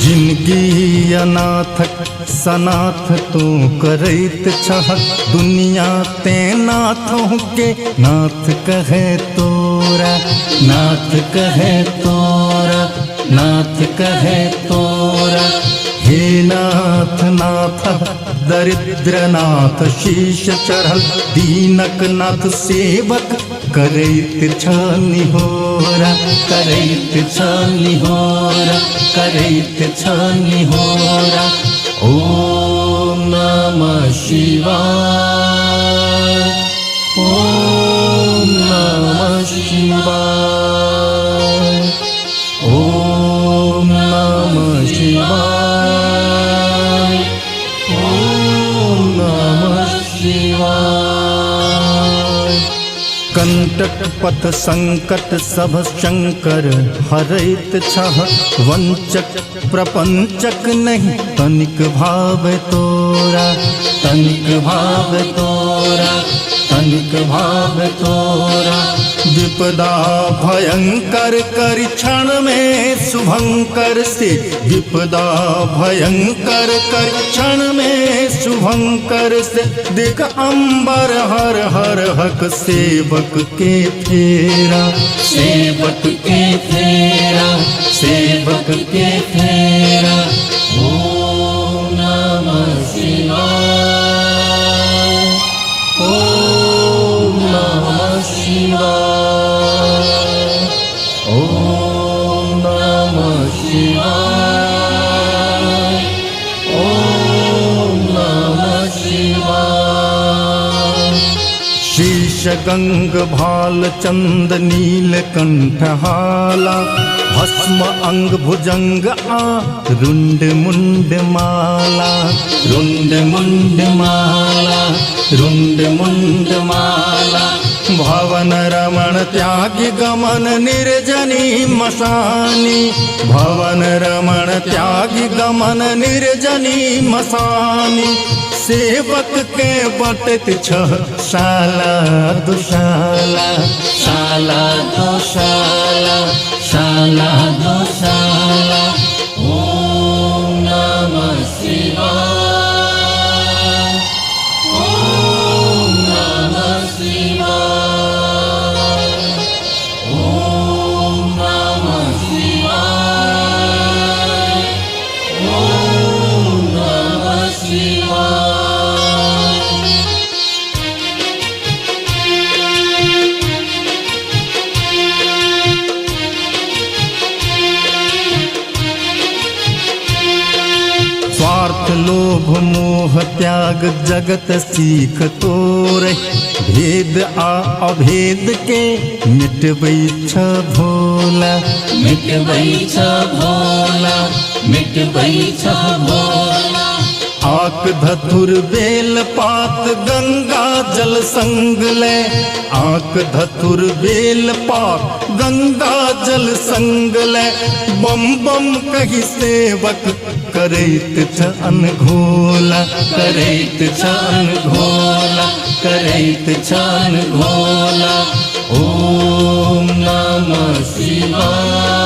जिनकी अनाथक सनाथ तो करैत छह, दुनिया ते नाथों के नाथ कहे तोरा, नाथ कहे तोरा, नाथ कहे तोरा। हे नाथ नाथ दरिद्र नाथ शीश चढ़ल, दीनक नाथ सेवक करैत छ निहोरा, करैत छ निहोरा, करैत छ निहोरा। ओम नमः शिवाय, ओम नमः शिवाय, ओम नमः शिवाय, ओम नमः शिवाय। कंटक पथ संकट सब शंकर हरैत छह, वंचक प्रपंचक नहीं तनिक भाव तोरा, तनिक भाव तोरा, तनिक भाव तोरा। विपदा भयंकर कर क्षण में शुभंकर से, विपदा भयंकर कर क्षण में शुभंकर से। देख अंबर हर हर हक सेवक के फेरा, सेवक के फेरा, सेवक के फेरा। ओम नमः शिवाय, ओम नमः शिवाय, ओम नमः शिवाय, ओम नमः शिवाय। शीश गंग भाल चंद नील कंठ हाला, भस्म अंग भुजंग आ रुंड मुंड माला, रुंड मुंड माला, रुंड मुंड माला। भवन रमण त्यागी गमन निर्जनी मशानी, भवन रमण त्यागी गमन निर्जनी मशानी। सेवक के बटत छह शाला दुशाला, शाला दुशाला, शाला दुशाला। ओम नमः शिवाय, ओम नमः शिवाय, ओम नमः शिवाय, ओम नमः शिवाय। स्वार्थ लोभ मोह त्याग जगत सीख तोरे, भेद आ अभेद के मिटबै छ भोला, मिटबै छ भोला, मिटबै छ भोला। आक धतुर बेल पात गंगा जल संग ले, आक धतुर बेल पात गंगा जल संग ले। बम बम कही सेवक करैत छ अनघोला, करैत छ अनघोला, करैत छ अनघोला। ओम नमः शिवाय,